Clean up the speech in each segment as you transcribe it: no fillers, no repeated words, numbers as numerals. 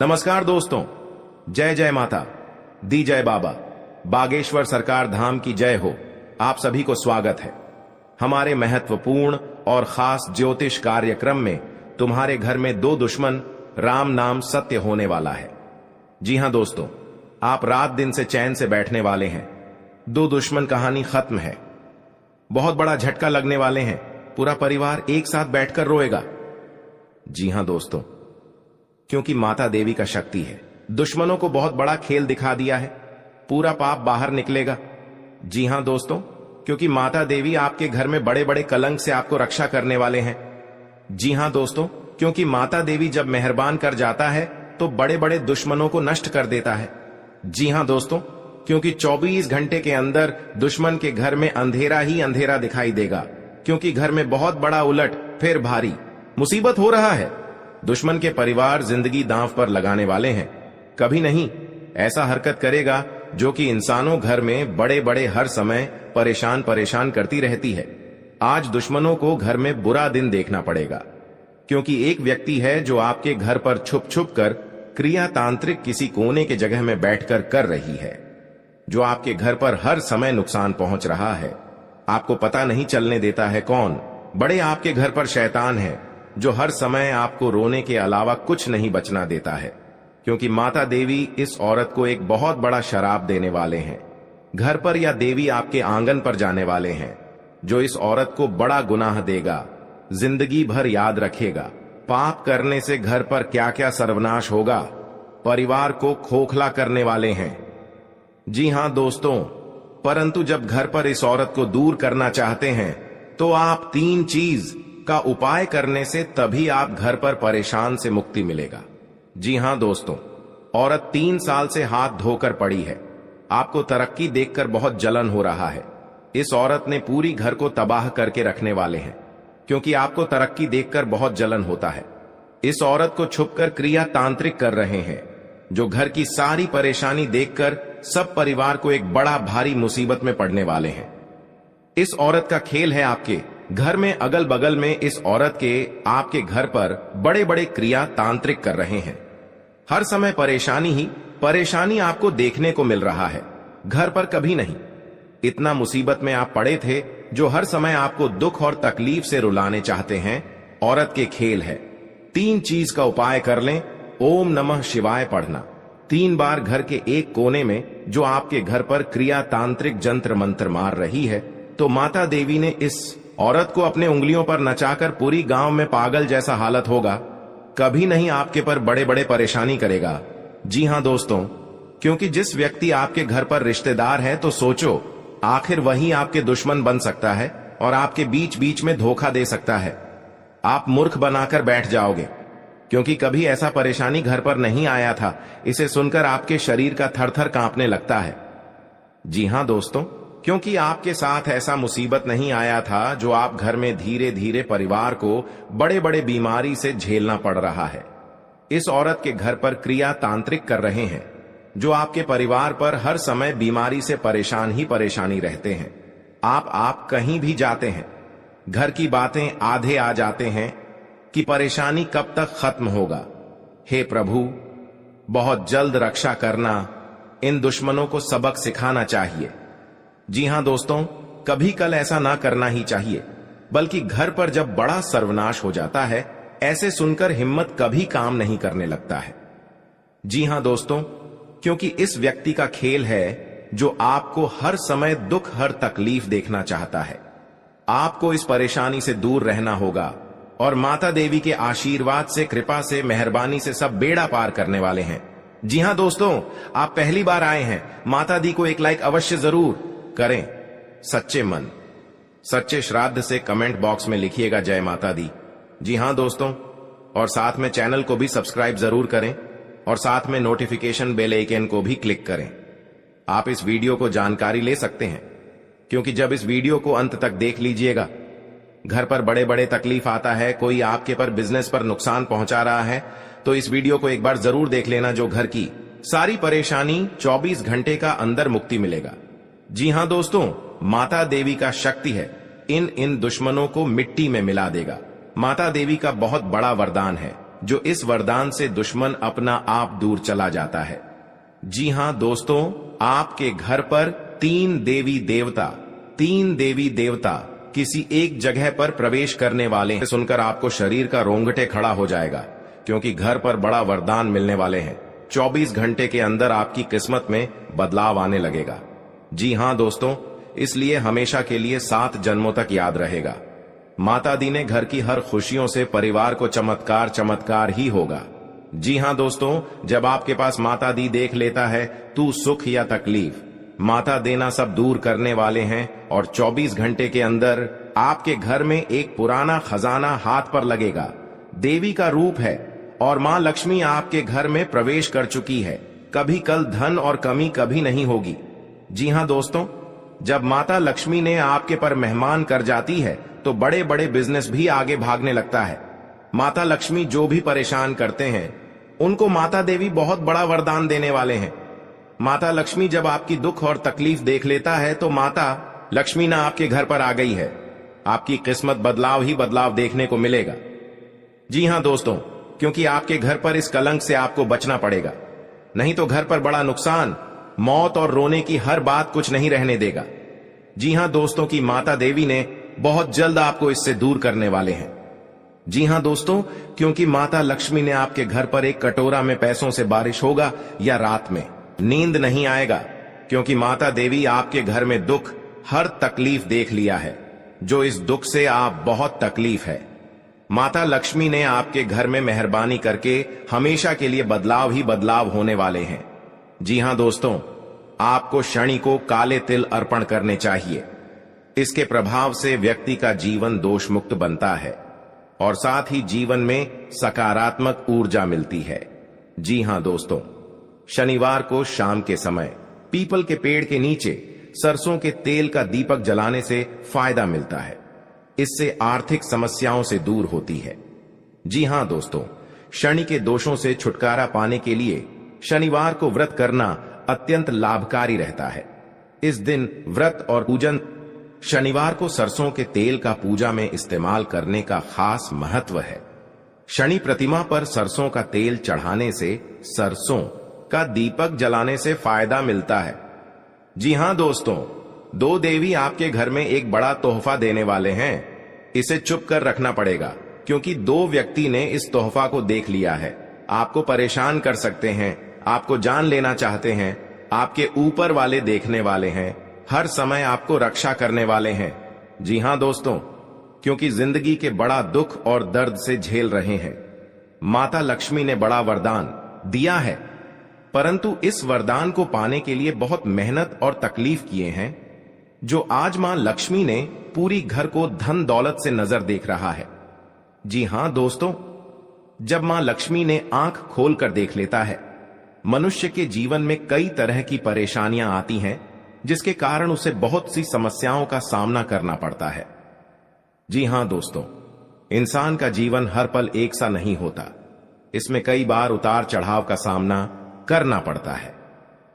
नमस्कार दोस्तों, जय जय माता दी, जय बाबा बागेश्वर सरकार धाम की जय हो। आप सभी को स्वागत है हमारे महत्वपूर्ण और खास ज्योतिष कार्यक्रम में। तुम्हारे घर में दो दुश्मन राम नाम सत्य होने वाला है। जी हां दोस्तों, आप रात दिन से चैन से बैठने वाले हैं। दो दुश्मन कहानी खत्म है। बहुत बड़ा झटका लगने वाले हैं। पूरा परिवार एक साथ बैठकर रोएगा। जी हां दोस्तों, क्योंकि माता देवी का शक्ति है। दुश्मनों को बहुत बड़ा खेल दिखा दिया है। पूरा पाप बाहर निकलेगा। जी हां दोस्तों, क्योंकि माता देवी आपके घर में बड़े बड़े कलंक से आपको रक्षा करने वाले हैं। जी हां दोस्तों, क्योंकि माता देवी जब मेहरबान कर जाता है तो बड़े बड़े दुश्मनों को नष्ट कर देता है। जी हां दोस्तों, क्योंकि 24 घंटे के अंदर दुश्मन के घर में अंधेरा ही अंधेरा दिखाई देगा, क्योंकि घर में बहुत बड़ा उलट फिर भारी मुसीबत हो रहा है। दुश्मन के परिवार जिंदगी दांव पर लगाने वाले हैं। कभी नहीं ऐसा हरकत करेगा जो कि इंसानों घर में बड़े बड़े हर समय परेशान करती रहती है। आज दुश्मनों को घर में बुरा दिन देखना पड़ेगा, क्योंकि एक व्यक्ति है जो आपके घर पर छुप छुप कर क्रिया तांत्रिक किसी कोने के जगह में बैठकर कर रही है, जो आपके घर पर हर समय नुकसान पहुंच रहा है। आपको पता नहीं चलने देता है कौन। बड़े आपके घर पर शैतान है जो हर समय आपको रोने के अलावा कुछ नहीं बचना देता है, क्योंकि माता देवी इस औरत को एक बहुत बड़ा शराप देने वाले हैं। घर पर या देवी आपके आंगन पर जाने वाले हैं, जो इस औरत को बड़ा गुनाह देगा, जिंदगी भर याद रखेगा। पाप करने से घर पर क्या क्या सर्वनाश होगा, परिवार को खोखला करने वाले हैं। जी हां दोस्तों, परंतु जब घर पर इस औरत को दूर करना चाहते हैं तो आप 3 चीज का उपाय करने से तभी आप घर पर परेशान से मुक्ति मिलेगा। जी हां दोस्तों, औरत 3 साल से हाथ धोकर पड़ी है। आपको तरक्की देखकर बहुत जलन हो रहा है। इस औरत ने पूरी घर को तबाह करके रखने वाले हैं, क्योंकि आपको तरक्की देखकर बहुत जलन होता है। इस औरत को छुपकर क्रिया तांत्रिक कर रहे हैं, जो घर की सारी परेशानी देखकर सब परिवार को एक बड़ा भारी मुसीबत में पड़ने वाले हैं। इस औरत का खेल है आपके घर में। अगल बगल में इस औरत के आपके घर पर बड़े बड़े क्रिया तांत्रिक कर रहे हैं। हर समय परेशानी ही परेशानी आपको देखने को मिल रहा है। घर पर कभी नहीं इतना मुसीबत में आप पड़े थे, जो हर समय आपको दुख और तकलीफ से रुलाने चाहते हैं। औरत के खेल है। 3 चीज का उपाय कर लें। ओम नमः शिवाय पढ़ना 3 बार घर के एक कोने में, जो आपके घर पर क्रिया तांत्रिक जंत्र मंत्र मार रही है। तो माता देवी ने इस औरत को अपने उंगलियों पर नचाकर पूरी गांव में पागल जैसा हालत होगा। कभी नहीं आपके पर बड़े बड़े परेशानी करेगा। जी हां दोस्तों, क्योंकि जिस व्यक्ति आपके घर पर रिश्तेदार है, तो सोचो आखिर वही आपके दुश्मन बन सकता है और आपके बीच बीच में धोखा दे सकता है। आप मूर्ख बनाकर बैठ जाओगे, क्योंकि कभी ऐसा परेशानी घर पर नहीं आया था। इसे सुनकर आपके शरीर का थरथर कांपने लगता है। जी हां दोस्तों, क्योंकि आपके साथ ऐसा मुसीबत नहीं आया था, जो आप घर में धीरे धीरे परिवार को बड़े बड़े बीमारी से झेलना पड़ रहा है। इस औरत के घर पर क्रिया तांत्रिक कर रहे हैं, जो आपके परिवार पर हर समय बीमारी से परेशान ही परेशानी रहते हैं। आप कहीं भी जाते हैं, घर की बातें आधे आ जाते हैं कि परेशानी कब तक खत्म होगा। हे प्रभु, बहुत जल्द रक्षा करना। इन दुश्मनों को सबक सिखाना चाहिए। जी हां दोस्तों, कभी कल ऐसा ना करना ही चाहिए, बल्कि घर पर जब बड़ा सर्वनाश हो जाता है, ऐसे सुनकर हिम्मत कभी काम नहीं करने लगता है। जी हां दोस्तों, क्योंकि इस व्यक्ति का खेल है, जो आपको हर समय दुख हर तकलीफ देखना चाहता है। आपको इस परेशानी से दूर रहना होगा, और माता देवी के आशीर्वाद से, कृपा से, मेहरबानी से सब बेड़ा पार करने वाले हैं। जी हां दोस्तों, आप पहली बार आए हैं, माता दी को एक लाइक अवश्य जरूर करें। सच्चे मन सच्चे श्राद्ध से कमेंट बॉक्स में लिखिएगा जय माता दी। जी हां दोस्तों, और साथ में चैनल को भी सब्सक्राइब जरूर करें, और साथ में नोटिफिकेशन बेल आइकन को भी क्लिक करें। आप इस वीडियो को जानकारी ले सकते हैं, क्योंकि जब इस वीडियो को अंत तक देख लीजिएगा, घर पर बड़े बड़े तकलीफ आता है, कोई आपके पर बिजनेस पर नुकसान पहुंचा रहा है, तो इस वीडियो को एक बार जरूर देख लेना, जो घर की सारी परेशानी 24 घंटे का अंदर मुक्ति मिलेगा। जी हां दोस्तों, माता देवी का शक्ति है, इन दुश्मनों को मिट्टी में मिला देगा। माता देवी का बहुत बड़ा वरदान है, जो इस वरदान से दुश्मन अपना आप दूर चला जाता है। जी हां दोस्तों, आपके घर पर तीन देवी देवता किसी एक जगह पर प्रवेश करने वाले हैं। सुनकर आपको शरीर का रोंगटे खड़ा हो जाएगा, क्योंकि घर पर बड़ा वरदान मिलने वाले हैं। 24 घंटे के अंदर आपकी किस्मत में बदलाव आने लगेगा। जी हां दोस्तों, इसलिए हमेशा के लिए 7 जन्मों तक याद रहेगा। माता दी ने घर की हर खुशियों से परिवार को चमत्कार ही होगा। जी हां दोस्तों, जब आपके पास माता दी देख लेता है, तू सुख या तकलीफ, माता देना सब दूर करने वाले हैं। और 24 घंटे के अंदर आपके घर में एक पुराना खजाना हाथ पर लगेगा। देवी का रूप है और मां लक्ष्मी आपके घर में प्रवेश कर चुकी है। कभी कल धन और कमी कभी नहीं होगी। जी हां दोस्तों, जब माता लक्ष्मी ने आपके पर मेहमान कर जाती है, तो बड़े बड़े बिजनेस भी आगे भागने लगता है। माता लक्ष्मी जो भी परेशान करते हैं, उनको माता देवी बहुत बड़ा वरदान देने वाले हैं। माता लक्ष्मी जब आपकी दुख और तकलीफ देख लेता है, तो माता लक्ष्मी ना आपके घर पर आ गई है। आपकी किस्मत बदलाव ही बदलाव देखने को मिलेगा। जी हां दोस्तों, क्योंकि आपके घर पर इस कलंक से आपको बचना पड़ेगा, नहीं तो घर पर बड़ा नुकसान, मौत और रोने की हर बात कुछ नहीं रहने देगा। जी हां दोस्तों, की माता देवी ने बहुत जल्द आपको इससे दूर करने वाले हैं। जी हां दोस्तों, क्योंकि माता लक्ष्मी ने आपके घर पर एक कटोरा में पैसों से बारिश होगा या रात में नींद नहीं आएगा, क्योंकि माता देवी आपके घर में दुख, हर तकलीफ देख लिया है। जो इस दुख से आप बहुत तकलीफ है, माता लक्ष्मी ने आपके घर में मेहरबानी करके हमेशा के लिए बदलाव ही बदलाव होने वाले हैं। जी हां दोस्तों, आपको शनि को काले तिल अर्पण करने चाहिए। इसके प्रभाव से व्यक्ति का जीवन दोष मुक्त बनता है और साथ ही जीवन में सकारात्मक ऊर्जा मिलती है। जी हां दोस्तों, शनिवार को शाम के समय पीपल के पेड़ के नीचे सरसों के तेल का दीपक जलाने से फायदा मिलता है। इससे आर्थिक समस्याओं से दूर होती है। जी हां दोस्तों, शनि के दोषों से छुटकारा पाने के लिए शनिवार को व्रत करना अत्यंत लाभकारी रहता है। इस दिन व्रत और पूजन, शनिवार को सरसों के तेल का पूजा में इस्तेमाल करने का खास महत्व है। शनि प्रतिमा पर सरसों का तेल चढ़ाने से, सरसों का दीपक जलाने से फायदा मिलता है। जी हां दोस्तों, 2 देवी आपके घर में एक बड़ा तोहफा देने वाले हैं। इसे चुप कर रखना पड़ेगा, क्योंकि 2 व्यक्ति ने इस तोहफा को देख लिया है। आपको परेशान कर सकते हैं, आपको जान लेना चाहते हैं, आपके ऊपर वाले देखने वाले हैं, हर समय आपको रक्षा करने वाले हैं। जी हां दोस्तों, क्योंकि जिंदगी के बड़ा दुख और दर्द से झेल रहे हैं। माता लक्ष्मी ने बड़ा वरदान दिया है, परंतु इस वरदान को पाने के लिए बहुत मेहनत और तकलीफ किए हैं, जो आज मां लक्ष्मी ने पूरी घर को धन दौलत से नजर देख रहा है। जी हां दोस्तों, जब मां लक्ष्मी ने आंख खोलकर देख लेता है, मनुष्य के जीवन में कई तरह की परेशानियां आती हैं, जिसके कारण उसे बहुत सी समस्याओं का सामना करना पड़ता है। जी हां दोस्तों, इंसान का जीवन हर पल एक सा नहीं होता। इसमें कई बार उतार चढ़ाव का सामना करना पड़ता है।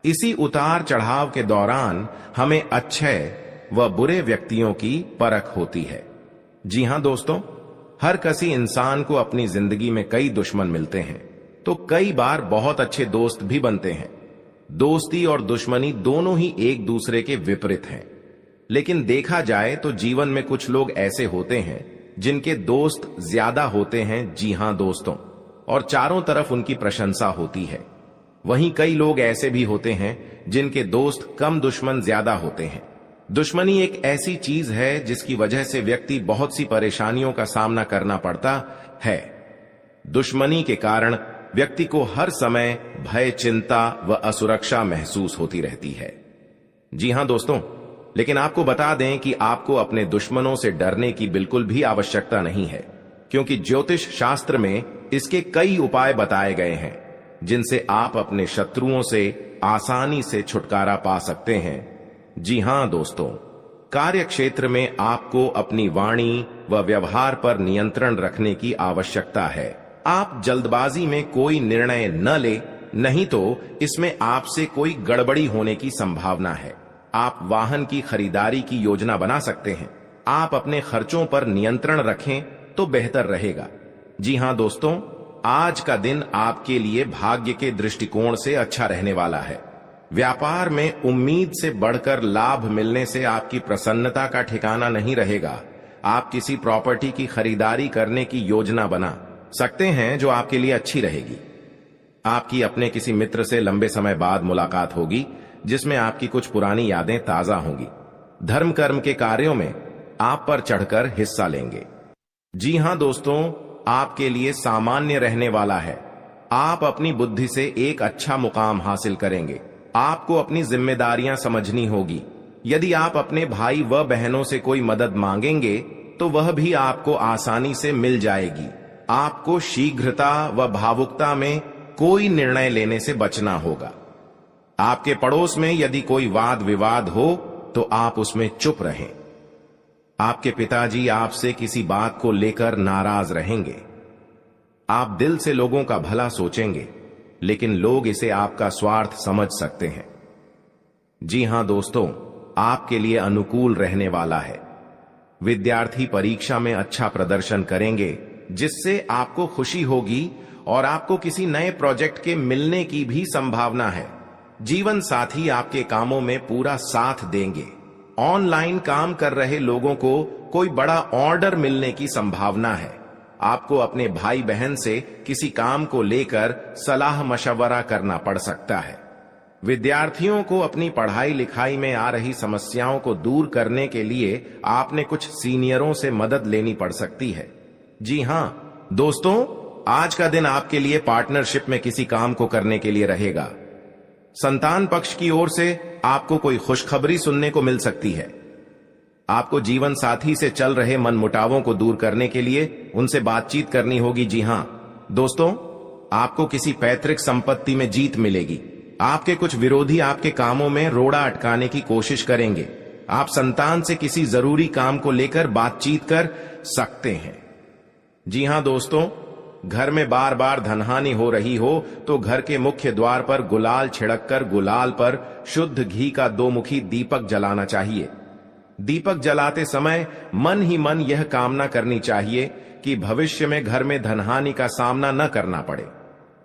इसी उतार चढ़ाव के दौरान हमें अच्छे व बुरे व्यक्तियों की परख होती है। जी हां दोस्तों, हर किसी इंसान को अपनी जिंदगी में कई दुश्मन मिलते हैं, तो कई बार बहुत अच्छे दोस्त भी बनते हैं। दोस्ती और दुश्मनी दोनों ही एक दूसरे के विपरीत हैं। लेकिन देखा जाए तो जीवन में कुछ लोग ऐसे होते हैं जिनके दोस्त ज्यादा होते हैं। जी हां दोस्तों, और चारों तरफ उनकी प्रशंसा होती है। वहीं कई लोग ऐसे भी होते हैं जिनके दोस्त कम, दुश्मन ज्यादा होते हैं। दुश्मनी एक ऐसी चीज है जिसकी वजह से व्यक्ति बहुत सी परेशानियों का सामना करना पड़ता है। दुश्मनी के कारण व्यक्ति को हर समय भय, चिंता व असुरक्षा महसूस होती रहती है। जी हां दोस्तों, लेकिन आपको बता दें कि आपको अपने दुश्मनों से डरने की बिल्कुल भी आवश्यकता नहीं है, क्योंकि ज्योतिष शास्त्र में इसके कई उपाय बताए गए हैं, जिनसे आप अपने शत्रुओं से आसानी से छुटकारा पा सकते हैं। जी हां दोस्तों, कार्य क्षेत्र में आपको अपनी वाणी व व्यवहार पर नियंत्रण रखने की आवश्यकता है। आप जल्दबाजी में कोई निर्णय न ले, नहीं तो इसमें आपसे कोई गड़बड़ी होने की संभावना है। आप वाहन की खरीदारी की योजना बना सकते हैं। आप अपने खर्चों पर नियंत्रण रखें तो बेहतर रहेगा। जी हां दोस्तों, आज का दिन आपके लिए भाग्य के दृष्टिकोण से अच्छा रहने वाला है। व्यापार में उम्मीद से बढ़कर लाभ मिलने से आपकी प्रसन्नता का ठिकाना नहीं रहेगा। आप किसी प्रॉपर्टी की खरीदारी करने की योजना बना सकते हैं जो आपके लिए अच्छी रहेगी। आपकी अपने किसी मित्र से लंबे समय बाद मुलाकात होगी जिसमें आपकी कुछ पुरानी यादें ताजा होंगी। धर्म कर्म के कार्यों में आप पर चढ़कर हिस्सा लेंगे। जी हां दोस्तों, आपके लिए सामान्य रहने वाला है। आप अपनी बुद्धि से एक अच्छा मुकाम हासिल करेंगे। आपको अपनी जिम्मेदारियां समझनी होगी। यदि आप अपने भाई व बहनों से कोई मदद मांगेंगे तो वह भी आपको आसानी से मिल जाएगी। आपको शीघ्रता व भावुकता में कोई निर्णय लेने से बचना होगा। आपके पड़ोस में यदि कोई वाद विवाद हो तो आप उसमें चुप रहें। आपके पिताजी आपसे किसी बात को लेकर नाराज रहेंगे। आप दिल से लोगों का भला सोचेंगे, लेकिन लोग इसे आपका स्वार्थ समझ सकते हैं। जी हां दोस्तों, आपके लिए अनुकूल रहने वाला है। विद्यार्थी परीक्षा में अच्छा प्रदर्शन करेंगे जिससे आपको खुशी होगी और आपको किसी नए प्रोजेक्ट के मिलने की भी संभावना है। जीवन साथी आपके कामों में पूरा साथ देंगे। ऑनलाइन काम कर रहे लोगों को कोई बड़ा ऑर्डर मिलने की संभावना है। आपको अपने भाई बहन से किसी काम को लेकर सलाह मशवरा करना पड़ सकता है। विद्यार्थियों को अपनी पढ़ाई लिखाई में आ रही समस्याओं को दूर करने के लिए आपने कुछ सीनियरों से मदद लेनी पड़ सकती है। जी हां दोस्तों, आज का दिन आपके लिए पार्टनरशिप में किसी काम को करने के लिए रहेगा। संतान पक्ष की ओर से आपको कोई खुशखबरी सुनने को मिल सकती है। आपको जीवन साथी से चल रहे मनमुटावों को दूर करने के लिए उनसे बातचीत करनी होगी। जी हां दोस्तों, आपको किसी पैतृक संपत्ति में जीत मिलेगी। आपके कुछ विरोधी आपके कामों में रोड़ा अटकाने की कोशिश करेंगे। आप संतान से किसी जरूरी काम को लेकर बातचीत कर सकते हैं। जी हां दोस्तों, घर में बार बार धनहानि हो रही हो तो घर के मुख्य द्वार पर गुलाल छिड़ककर गुलाल पर शुद्ध घी का 2 मुखी दीपक जलाना चाहिए। दीपक जलाते समय मन ही मन यह कामना करनी चाहिए कि भविष्य में घर में धनहानि का सामना न करना पड़े।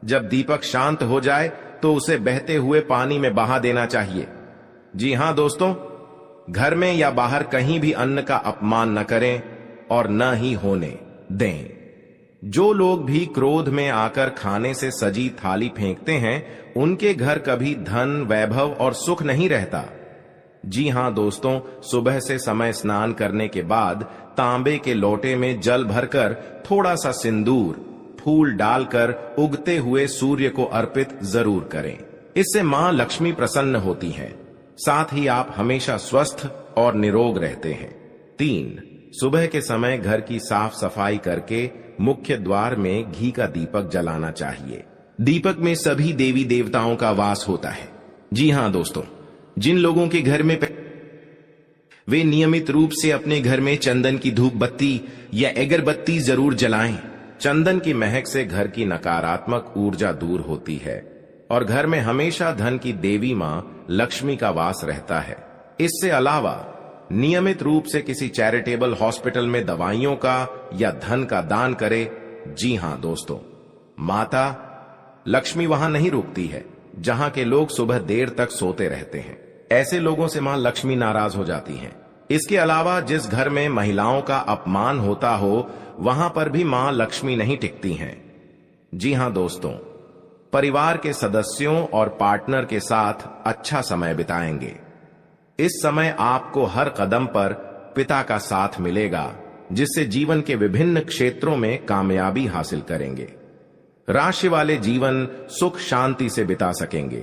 जब दीपक शांत हो जाए तो उसे बहते हुए पानी में बहा देना चाहिए। जी हां दोस्तों, घर में या बाहर कहीं भी अन्न का अपमान न करें और न ही होने दें। जो लोग भी क्रोध में आकर खाने से सजी थाली फेंकते हैं, उनके घर कभी धन, वैभव और सुख नहीं रहता। जी हां दोस्तों, सुबह से समय स्नान करने के बाद तांबे के लोटे में जल भरकर थोड़ा सा सिंदूर, फूल डालकर उगते हुए सूर्य को अर्पित जरूर करें। इससे मां लक्ष्मी प्रसन्न होती हैं। साथ ही आप हमेशा स्वस्थ और निरोग रहते हैं। 3, सुबह के समय घर की साफ सफाई करके मुख्य द्वार में घी का दीपक जलाना चाहिए। दीपक में सभी देवी देवताओं का वास होता है। जी हां दोस्तों, जिन लोगों के घर में वे नियमित रूप से अपने घर में चंदन की धूप बत्ती या अगरबत्ती जरूर जलाएं। चंदन की महक से घर की नकारात्मक ऊर्जा दूर होती है और घर में हमेशा धन की देवी मां लक्ष्मी का वास रहता है। इससे अलावा नियमित रूप से किसी चैरिटेबल हॉस्पिटल में दवाइयों का या धन का दान करे। जी हां दोस्तों, माता लक्ष्मी वहां नहीं रुकती है जहां के लोग सुबह देर तक सोते रहते हैं। ऐसे लोगों से मां लक्ष्मी नाराज हो जाती हैं। इसके अलावा जिस घर में महिलाओं का अपमान होता हो, वहां पर भी मां लक्ष्मी नहीं टिकती हैं। जी हां दोस्तों, परिवार के सदस्यों और पार्टनर के साथ अच्छा समय बिताएंगे। इस समय आपको हर कदम पर पिता का साथ मिलेगा, जिससे जीवन के विभिन्न क्षेत्रों में कामयाबी हासिल करेंगे। राशि वाले जीवन सुख शांति से बिता सकेंगे।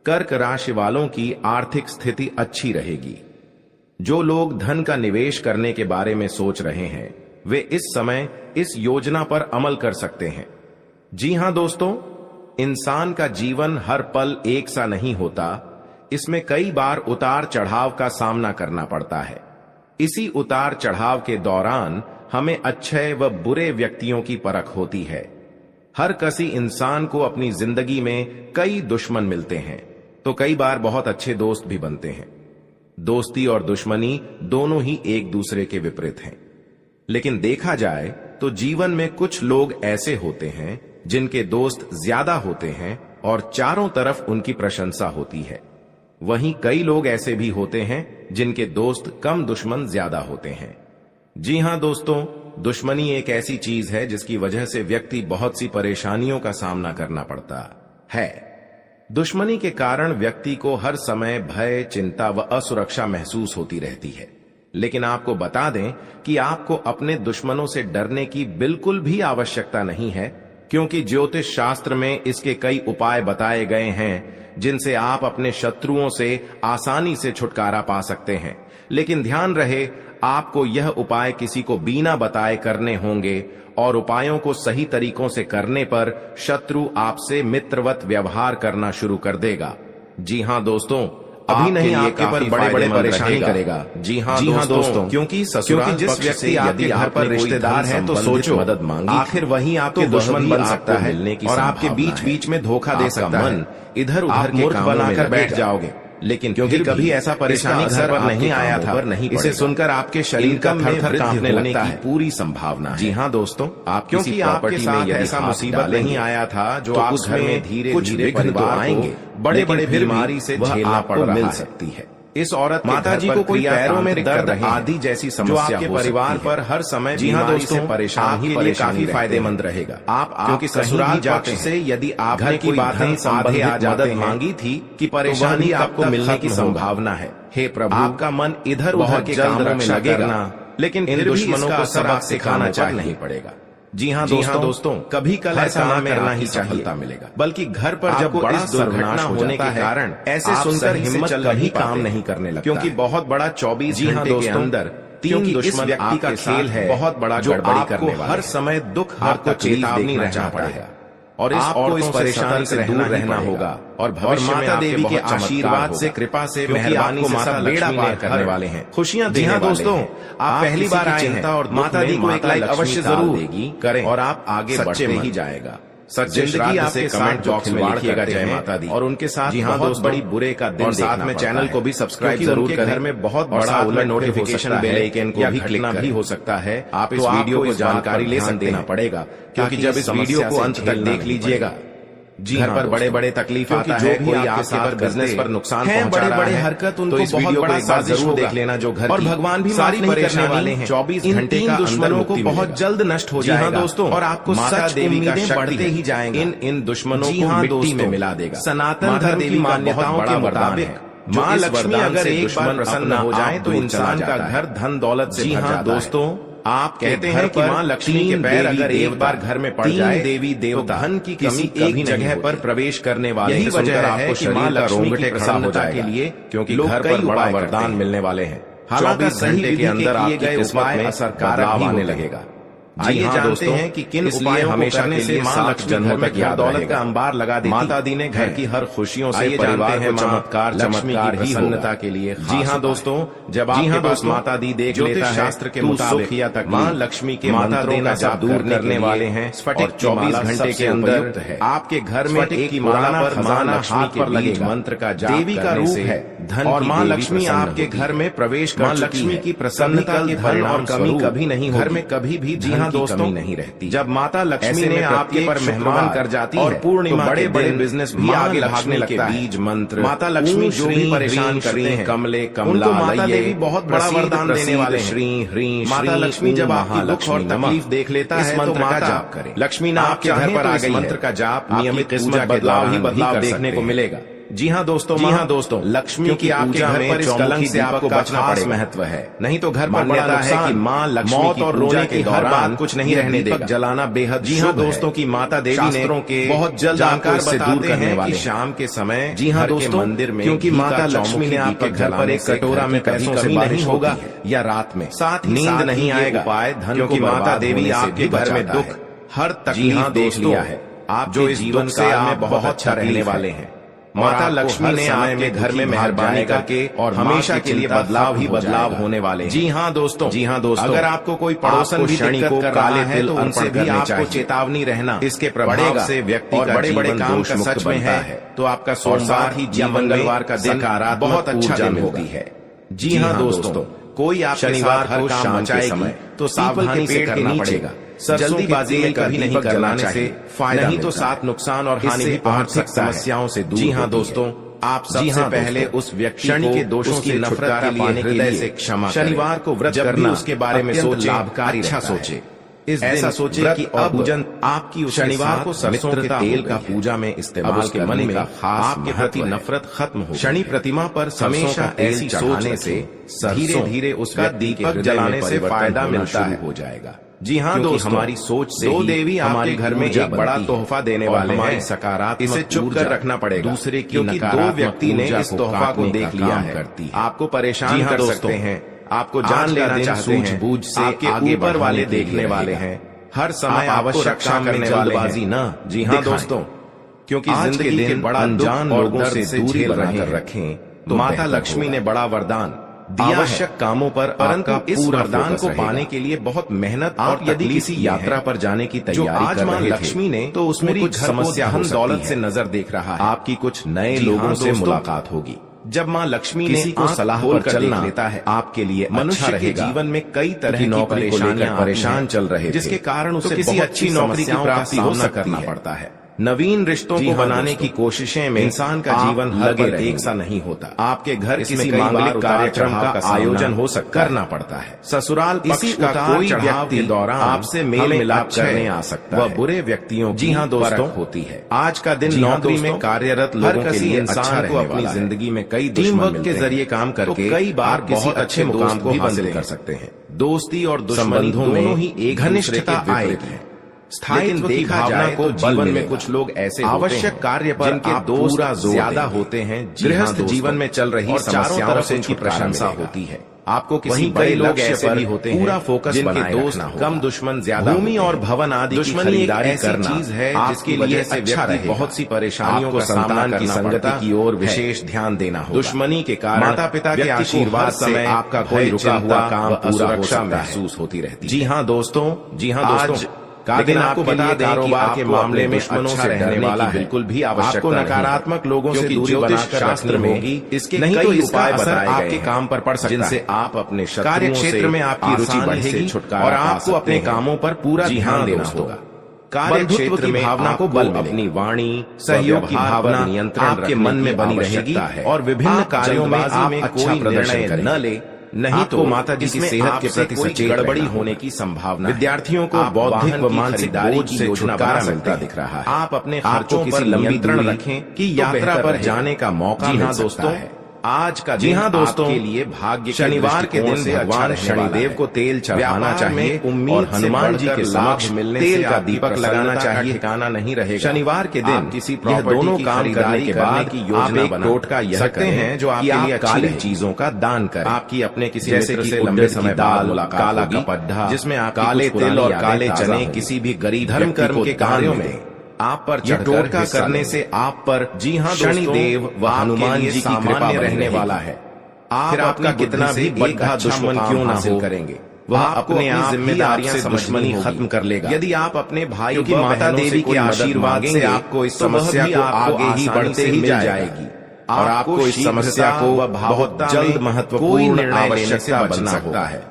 कर्क राशि वालों की आर्थिक स्थिति अच्छी रहेगी। जो लोग धन का निवेश करने के बारे में सोच रहे हैं, वे इस समय इस योजना पर अमल कर सकते हैं। जी हां दोस्तों, इंसान का जीवन हर पल एक सा नहीं होता। इसमें कई बार उतार चढ़ाव का सामना करना पड़ता है। इसी उतार चढ़ाव के दौरान हमें अच्छे व बुरे व्यक्तियों की परख होती है। हर किसी इंसान को अपनी जिंदगी में कई दुश्मन मिलते हैं, तो कई बार बहुत अच्छे दोस्त भी बनते हैं। दोस्ती और दुश्मनी दोनों ही एक दूसरे के विपरीत हैं। लेकिन देखा जाए तो जीवन में कुछ लोग ऐसे होते हैं जिनके दोस्त ज्यादा होते हैं और चारों तरफ उनकी प्रशंसा होती है। वहीं कई लोग ऐसे भी होते हैं जिनके दोस्त कम, दुश्मन ज्यादा होते हैं। जी हां दोस्तों, दुश्मनी एक ऐसी चीज है जिसकी वजह से व्यक्ति बहुत सी परेशानियों का सामना करना पड़ता है। दुश्मनी के कारण व्यक्ति को हर समय भय, चिंता व असुरक्षा महसूस होती रहती है। लेकिन आपको बता दें कि आपको अपने दुश्मनों से डरने की बिल्कुल भी आवश्यकता नहीं है, क्योंकि ज्योतिष शास्त्र में इसके कई उपाय बताए गए हैं जिनसे आप अपने शत्रुओं से आसानी से छुटकारा पा सकते हैं। लेकिन ध्यान रहे, आपको यह उपाय किसी को बिना बताए करने होंगे और उपायों को सही तरीकों से करने पर शत्रु आपसे मित्रवत व्यवहार करना शुरू कर देगा। जी हां दोस्तों, अभी नहीं आपके पर बड़े बड़े परेशानी करेगा। जी हां दोस्तों, क्योंकि जिस व्यक्ति आपके घर पर रिश्तेदार है तो सोचो मदद मांगी, आखिर वही आपके दुश्मन बन सकता है और आपके बीच बीच में धोखा दे सकता है। इधर उधर के काम बनाकर बैठ जाओगे। लेकिन क्योंकि कभी ऐसा परेशानी घर पर नहीं आया था, इसे सुनकर आपके शरीर का थर-थर कांपने लगता है। पूरी संभावना है। जी हाँ दोस्तों, आप क्योंकि आपके साथ ऐसा मुसीबत नहीं आया था जो आप घर में धीरे धीरे परिवार आएंगे, बड़े बड़े बीमारी से झेलना पड़ मिल सकती है। इस औरत माता जी को कोई पैरों में दर्द आदि जैसी समस्या आपके परिवार पर हर समय जी हाँ दोस्तों परेशान के लिए काफी फायदेमंद रहेगा। आप क्योंकि ससुराल जाकर से यदि आप घर की बातें संबंधित मदद मांगी थी कि परेशानी आपको मिलने की संभावना है। हे प्रभु, आपका मन इधर उधर के कामों में लगेगा, लेकिन इन दुश्मनों को सबक सिखाना नहीं पड़ेगा। जी हाँ दोस्तों, कभी कल ऐसा ना करना ही सफलता मिलेगा, बल्कि घर पर जब बड़ा दुर्घटना होने के कारण ऐसे सुनकर हिम्मत कभी काम नहीं करने लगता, क्योंकि बहुत बड़ा 24 घंटे के अंदर 3 दुश्मन व्यक्ति का खेल है, बहुत बड़ा गड़बड़ी करने वाला, हर समय दुख आपको चेतावनी रहना पड़ेगा और आपको इस परेशानी से दूर रहना होगा और भविष्य में माता देवी के आशीर्वाद से, कृपा से, मेहरबानी से माता बेड़ा पार करने वाले हैं, खुशियां देने वाले हैं। दोस्तों, आप पहली बार आए हैं और माता दी को एक लाइक अवश्य जरूर देगी करें और आप आगे बढ़ते ही जाएगा। जिंदगी आपके कमेंट बॉक्स में लिखिएगा जय माता दी और उनके साथ जी हाँ बहुत बड़ी बुरे का दिन, और साथ में चैनल को भी सब्सक्राइब जरूर करें। घर में बहुत बड़ा उलट नोटिफिकेशन बेल आइकन को भी क्लिक भी हो सकता है। आप इस वीडियो को जानकारी ले सकते हैं पड़ेगा, क्योंकि जब इस वीडियो को अंत तक देख लीजिएगा, घर पर बड़े बड़े तकलीफ आता है, कोई आपके पर बिजनेस पर नुकसान पहुंचा रहा है, बड़े हरकत उनको बहुत बड़ा एक बार जरूर देख लेना जो घर, और भगवान भी सारी परेशानी वाले हैं। 24 घंटे का दुश्मनों को बहुत जल्द नष्ट हो जाएगा दोस्तों, और आपको माता देवी का बढ़ते ही जाएंगे। इन दुश्मनों को मिट्टी में मिला देगा। सनातन धर्म की मान्यताओं के मुताबिक माँ लक्ष्मी अगर एक बार प्रसन्न हो जाए तो इंसान का घर धन दौलत से भर जाता है। दोस्तों, आप कहते हैं कि माँ लक्ष्मी के पैर अगर एक बार घर में पड़ जाए, देवी देवता धन की कमी एक जगह पर प्रवेश करने वाले, यही वजह है कि माँ लक्ष्मी की प्रसन्नता के लिए, क्योंकि घर पर बड़ा वरदान मिलने वाले हैं। हालांकि सही के अंदर आपकी किस्मत में असरकारक आने लगेगा। आइए जानते हैं कि किन उपायों हमेशा के लिए माँ लक्ष्मी जन्म तक दौलत का अंबार लगा देती। माता दी ने घर की हर खुशियों से परिवार को चमत्कार लक्ष्मीकार ही प्रसन्नता के लिए। जी हाँ दोस्तों, जब आपके पास माता दी देख लेता है शास्त्र के मुताबिक या तक माँ लक्ष्मी के मंत्रों का जाप दूर करने वाले हैं, स्फटिक 24 घंटे के अंदर आपके घर में एक माला पर माँ लक्ष्मी पर लगे मंत्र का जाप देवी का रूप है धन, और माँ लक्ष्मी आपके घर में प्रवेश कर लक्ष्मी की प्रसन्नता के धन और कमी कभी नहीं, घर में कभी भी जी दोस्तों नहीं रहती। जब माता लक्ष्मी ने आपके पर मेहमान कर जाती और पूर्णिमा बड़े बड़े बिजनेस भी आगे भागने लगता है। बीज मंत्र माता लक्ष्मी जो भी परेशान करते हैं, कमले कमला माता देवी बहुत बड़ा वरदान देने वाले श्री ह्री। माता लक्ष्मी जब आपकी दुख और तकलीफ देख लेता है तो मंत्र का जाप करें। लक्ष्मी ने आपके घर पर आ गई, मंत्र का जाप नियमित किस्मत बदलाव ही बदलाव देखने को मिलेगा। जी हाँ दोस्तों, लक्ष्मी की आपके घर पर इस कलंक से आपको बचना पड़ेगा। महत्व है, नहीं तो घर पर मान्यता है कि माँ लक्ष्मी मौत और रोने की हर बात कुछ नहीं रहने देगा, जलाना बेहद। जी हाँ दोस्तों, की माता देवी ने बहुत जल्द जानकार से दूर करने वाले शाम के समय जी हाँ दोस्तों मंदिर में, क्योंकि माता लक्ष्मी ने आपके घर पर एक कटोरा में पैसों से नहीं होगा या रात में साथ नींद नहीं आएगा उपाय धन, क्योंकि माता देवी आपके घर में दुख हर तकलीफ देख लिया है। आप जो इस जीवन से आप बहुत अच्छा रहने वाले हैं, माता लक्ष्मी ने आपके घर में मेहरबानी करके और हमेशा के लिए बदलाव ही बदलाव होने वाले हैं। जी हाँ दोस्तों, अगर आपको कोई पड़ोसन भी दिक्कत कर रहा है तो उनसे भी आपको चेतावनी रहना। इसके प्रभाव से व्यक्ति का बड़े बड़े काम का सच में है तो आपका सोमवार ही जीवन मंगलवार का दिन बहुत अच्छा दिन होती है। जी हाँ दोस्तों, कोई आप शनिवार को शाम के समय तो सावधानी से करना पड़ेगा। जल्दीबाजी में कभी नहीं जलाने से फायदा नहीं तो साथ नुकसान और हानि भी आर्थिक समस्याओं से दूर। जी हाँ दोस्तों, आप सबसे पहले उस व्यक्ति के दोषों की नफरत के लिए हृदय से क्षमा करें। शनिवार को व्रत करना उसके बारे में सोचे, लाभकारी अच्छा सोचे। इस ऐसा सोचे कि अब पूजन आपकी उस शनिवार को सरसों के तेल का पूजा में इस्तेमाल के मन में आपके प्रति नफरत खत्म हो। शनि प्रतिमा पर हमेशा ऐसी सोचने से धीरे धीरे उसका दीपक जलाने से फायदा मिलता हो जाएगा। जी हाँ दोस्तों, हमारी सोच से दो देवी हमारे घर में एक बड़ा तोहफा देने वाले हैं। सकारात्मक इसे चुप कर रखना पड़ेगा दूसरे की नकारात्मक। दो व्यक्ति ने इस तोहफा को देख लिया है, आपको परेशान कर सकते हैं, आपको जान लेना चाहते हैं, सूझबूझ से आपके ऊपर वाले देखने वाले हैं, हर समय आवश्यक रक्षा करने वाले न। जी हाँ दोस्तों, क्योंकि जिंदगी के बड़ा अनजान लोगों से दूरी बनाकर रखें तो माता लक्ष्मी ने बड़ा वरदान दिया आवश्यक कामों पर, परंतु इस वरदान को पाने के लिए बहुत मेहनत और यदि किसी यात्रा पर जाने की तैयारी कर रहे थे लक्ष्मी ने तो उसमें कुछ समस्या धन दौलत से नजर देख रहा है। आपकी कुछ नए लोगों से मुलाकात होगी। जब माँ लक्ष्मी किसी को सलाह पर चलना लेता है आपके लिए मनुष्य के जीवन में कई तरह की नौकरी को लेकर परेशान चल रहे जिसके कारण उसे किसी अच्छी नौकरी की प्राप्ति हो करना पड़ता है। नवीन रिश्तों को बनाने की कोशिशें में इंसान का जीवन लगे एक सा नहीं होता। आपके घर किसी मांगलिक कार्यक्रम का आयोजन हो सकता करना पड़ता है। ससुराल पक्ष का कोई व्यक्ति दौरान आपसे मेल मिलाप करने आ सकता है। वह बुरे व्यक्तियों जी हाँ दोस्तों होती है। आज का दिन नौकरी में कार्यरत लोगों के लिए इंसान को अपनी जिंदगी में कई टीम वर्क के जरिए काम करके कई बार बहुत अच्छे मुकाम को हासिल कर सकते हैं। दोस्ती और दुश्मनों में ही एक घनिष्ठता आएगी। स्थायित्व की भावना को जीवन में कुछ लोग ऐसे आवश्यक कार्य पर जिनके दोस्त ज्यादा होते हैं। गृहस्थ जीवन में चल रही समस्याओं से इनकी प्रशंसा होती है। आपको किसी बड़े लोग ऐसे भी होते हैं पूरा फोकस जिनके दोस्त कम दुश्मन ज्यादा। भूमि और भवन आदि दुश्मनी एक ऐसी चीज है जिसकी वजह से व्यक्ति बहुत सी परेशानियों को संतान की संगति की ओर विशेष ध्यान देना होगा। दुश्मनी के कारण माता पिता के आशीर्वाद से आपका कोई रुका हुआ काम पूरा सुरक्षा महसूस होती रहती है। जी हाँ दोस्तों, जी हाँ दोस्तों, लेकिन आपको बता दें कारोबार के मामले में दुश्मनों से रहने वाला बिल्कुल भी आवश्यक आपको नकारात्मक लोगों से दूरी बनाकर शास्त्र में होगी। इसके नहीं तो उपाय बताए आपके काम पर पड़ सकता है जिनसे आप अपने कार्य क्षेत्र में आपकी रुचि बढ़ेगी और आपको अपने कामों पर पूरा ध्यान देना होगा। कार्य क्षेत्र में भावना को बल, अपनी वाणी सहयोग की भावना नियंत्रण आपके मन में बनी रहेगी और विभिन्न कार्यों में आप अच्छा प्रदर्शन न ले नहीं तो माता जी की सेहत के प्रति सचेत गड़बड़ी होने की संभावना। विद्यार्थियों को बौद्धिक व मानसिक बोझ से छुटकारा मिलता दिख रहा है। आप अपने खर्चों पर नियंत्रण रखें कि यात्रा पर जाने का मौका मिल सकता है। आज का जी हाँ दोस्तों के लिए भाग्य शनिवार के दिन भगवान शनिदेव को तेल चढ़ाना चाहिए। उम्मीद हनुमान जी के समक्ष मिलने तेल का दीपक लगाना चाहिए। ठिकाना नहीं रहेगा। शनिवार के दिन किसी दोनों काम करने के बाद की योजना टोटका यह सकते हैं जो आपके लिए काली चीजों का दान करें। आपकी अपने किसी जैसे कि लंबे समय बाद मुलाकात, काला कपड्ढा जिसमें आप काले तिल और काले चने किसी भी गरीब धर्म कर्म के कार्यों में आप पर टोटका करने से आप पर जी हाँ शनिदेव व हनुमान जी की कृपा रहने वाला है। आप आपका कितना भी बड़ा दुश्मन क्यों ना हो करेंगे वह अपने आप जिम्मेदारियां से दुश्मनी खत्म कर लेगा। यदि आप अपने भाई की माता देवी के आशीर्वाद से आपको इस समस्या को आगे ही बढ़ते ही जाएगी और आपको इस समस्या को बहुत जल्द महत्वपूर्ण आवश्यकता बन सकता है।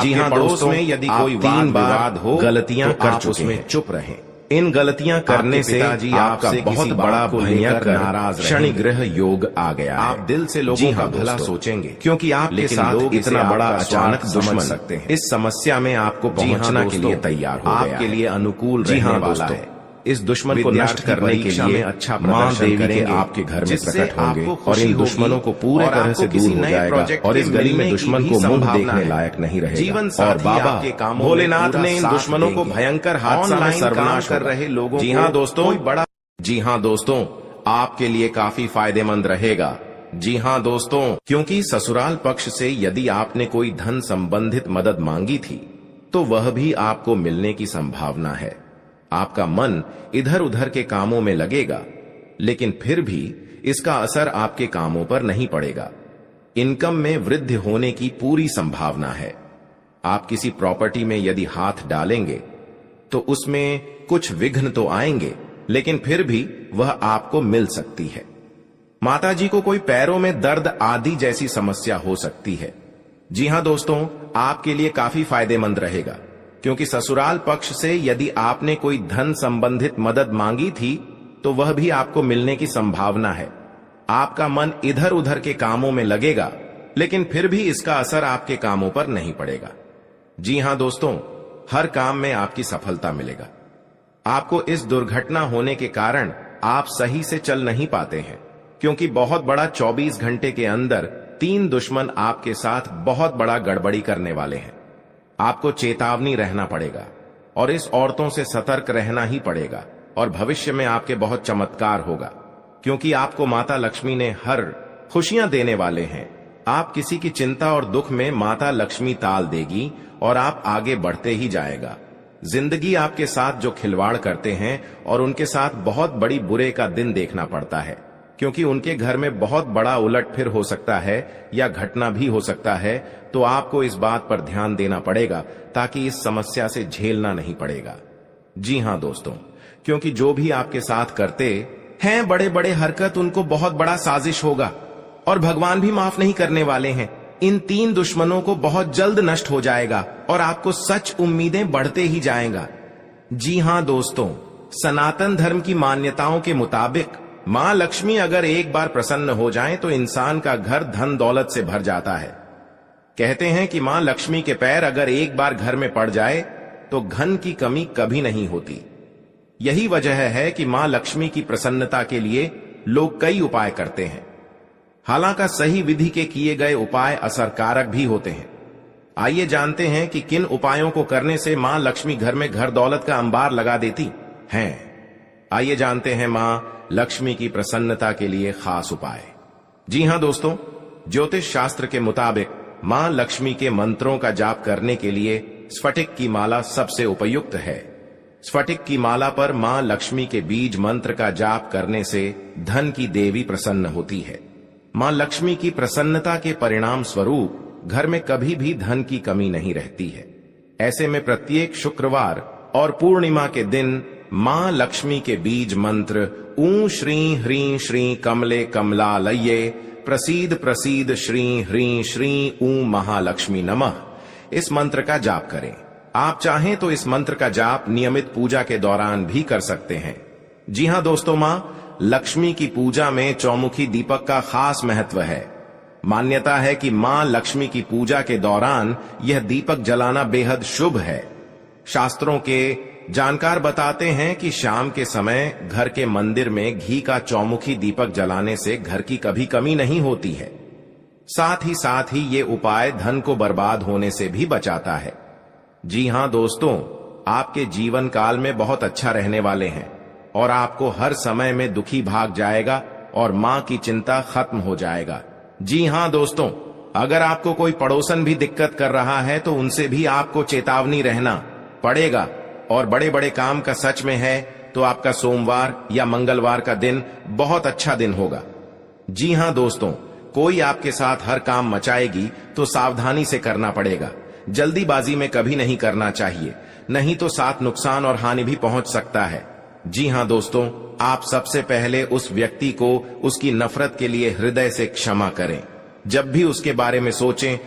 जी हाँ दोस्तों, यदि कोई विवाद हो गलतियां कर चुके उसमें चुप रहें। इन गलतियां करने से आपका बहुत बड़ा भयंकर नाराज शनि ग्रह योग आ गया। आप दिल से लोगों का भला सोचेंगे क्योंकि आपके साथ इतना बड़ा अचानक दुश्मन सकते हैं। इस समस्या में आपको पहुंचना के लिए तैयार हो गया आपके लिए अनुकूल रहने वाला है। इस दुश्मन को नष्ट करने के लिए अच्छा मां देवी के आपके घर में प्रकट होंगे और इन दुश्मनों को पूरे तरह से दूर हो जाएगा और इस गली में दुश्मन को मुंह देखने लायक नहीं रहेगा। जीवन और बाबा भोलेनाथ ने इन दुश्मनों को भयंकर हादसा में सर्वनाश कर रहे लोगों जी हाँ दोस्तों बड़ा जी हाँ दोस्तों आपके लिए काफी फायदेमंद रहेगा। जी हाँ दोस्तों, क्योंकि ससुराल पक्ष से यदि आपने कोई धन संबंधित मदद मांगी थी तो वह भी आपको मिलने की संभावना है। आपका मन इधर उधर के कामों में लगेगा लेकिन फिर भी इसका असर आपके कामों पर नहीं पड़ेगा। इनकम में वृद्धि होने की पूरी संभावना है। आप किसी प्रॉपर्टी में यदि हाथ डालेंगे तो उसमें कुछ विघ्न तो आएंगे लेकिन फिर भी वह आपको मिल सकती है। माताजी को कोई पैरों में दर्द आदि जैसी समस्या हो सकती है। जी हां दोस्तों, आपके लिए काफी फायदेमंद रहेगा, क्योंकि ससुराल पक्ष से यदि आपने कोई धन संबंधित मदद मांगी थी तो वह भी आपको मिलने की संभावना है। आपका मन इधर उधर के कामों में लगेगा, लेकिन फिर भी इसका असर आपके कामों पर नहीं पड़ेगा। जी हां दोस्तों, हर काम में आपकी सफलता मिलेगा। आपको इस दुर्घटना होने के कारण आप सही से चल नहीं पाते हैं, क्योंकि बहुत बड़ा 24 घंटे के अंदर 3 दुश्मन आपके साथ बहुत बड़ा गड़बड़ी करने वाले हैं। आपको चेतावनी रहना पड़ेगा और इस औरतों से सतर्क रहना ही पड़ेगा, और भविष्य में आपके बहुत चमत्कार होगा, क्योंकि आपको माता लक्ष्मी ने हर खुशियां देने वाले हैं। आप किसी की चिंता और दुख में माता लक्ष्मी ताल देगी और आप आगे बढ़ते ही जाएगा। जिंदगी आपके साथ जो खिलवाड़ करते हैं और उनके साथ बहुत बड़ी बुरे का दिन देखना पड़ता है, क्योंकि उनके घर में बहुत बड़ा उलटफेर हो सकता है या घटना भी हो सकता है। तो आपको इस बात पर ध्यान देना पड़ेगा ताकि इस समस्या से झेलना नहीं पड़ेगा। जी हां दोस्तों, क्योंकि जो भी आपके साथ करते हैं बड़े बड़े हरकत, उनको बहुत बड़ा साजिश होगा और भगवान भी माफ नहीं करने वाले हैं। इन 3 दुश्मनों को बहुत जल्द नष्ट हो जाएगा और आपको सच उम्मीदें बढ़ते ही जाएगा। जी हां दोस्तों, सनातन धर्म की मान्यताओं के मुताबिक मां लक्ष्मी अगर एक बार प्रसन्न हो जाएं तो इंसान का घर धन दौलत से भर जाता है। कहते हैं कि मां लक्ष्मी के पैर अगर एक बार घर में पड़ जाए तो धन की कमी कभी नहीं होती। यही वजह है कि मां लक्ष्मी की प्रसन्नता के लिए लोग कई उपाय करते हैं। हालांकि सही विधि के किए गए उपाय असरकारक भी होते हैं। आइए जानते हैं कि किन उपायों को करने से मां लक्ष्मी घर में घर दौलत का अंबार लगा देती हैं। आइए जानते हैं मां लक्ष्मी की प्रसन्नता के लिए खास उपाय। जी हां दोस्तों, ज्योतिष शास्त्र के मुताबिक मां लक्ष्मी के मंत्रों का जाप करने के लिए स्फटिक की माला सबसे उपयुक्त है। स्फटिक की माला पर मां लक्ष्मी के बीज मंत्र का जाप करने से धन की देवी प्रसन्न होती है। मां लक्ष्मी की प्रसन्नता के परिणाम स्वरूप घर में कभी भी धन की कमी नहीं रहती है। ऐसे में प्रत्येक शुक्रवार और पूर्णिमा के दिन मां लक्ष्मी के बीज मंत्र ऊ श्री ह्रीं श्री कमले कमलालये प्रसीद प्रसीद श्री ह्रीं श्री ऊ महालक्ष्मी नमः, इस मंत्र का जाप करें। आप चाहें तो इस मंत्र का जाप नियमित पूजा के दौरान भी कर सकते हैं। जी हां दोस्तों, मां लक्ष्मी की पूजा में चौमुखी दीपक का खास महत्व है। मान्यता है कि मां लक्ष्मी की पूजा के दौरान यह दीपक जलाना बेहद शुभ है। शास्त्रों के जानकार बताते हैं कि शाम के समय घर के मंदिर में घी का चौमुखी दीपक जलाने से घर की कभी कमी नहीं होती है। साथ ही ये उपाय धन को बर्बाद होने से भी बचाता है। जी हां दोस्तों, आपके जीवन काल में बहुत अच्छा रहने वाले हैं और आपको हर समय में दुखी भाग जाएगा और मां की चिंता खत्म हो जाएगा। जी हां दोस्तों, अगर आपको कोई पड़ोसन भी दिक्कत कर रहा है तो उनसे भी आपको चेतावनी रहना पड़ेगा। और बड़े बड़े काम का सच में है तो आपका सोमवार या मंगलवार का दिन बहुत अच्छा दिन होगा। जी हां दोस्तों, कोई आपके साथ हर काम मचाएगी तो सावधानी से करना पड़ेगा। जल्दीबाजी में कभी नहीं करना चाहिए, नहीं तो साथ नुकसान और हानि भी पहुंच सकता है। जी हां दोस्तों, आप सबसे पहले उस व्यक्ति को उसकी नफरत के लिए हृदय से क्षमा करें। जब भी उसके बारे में सोचें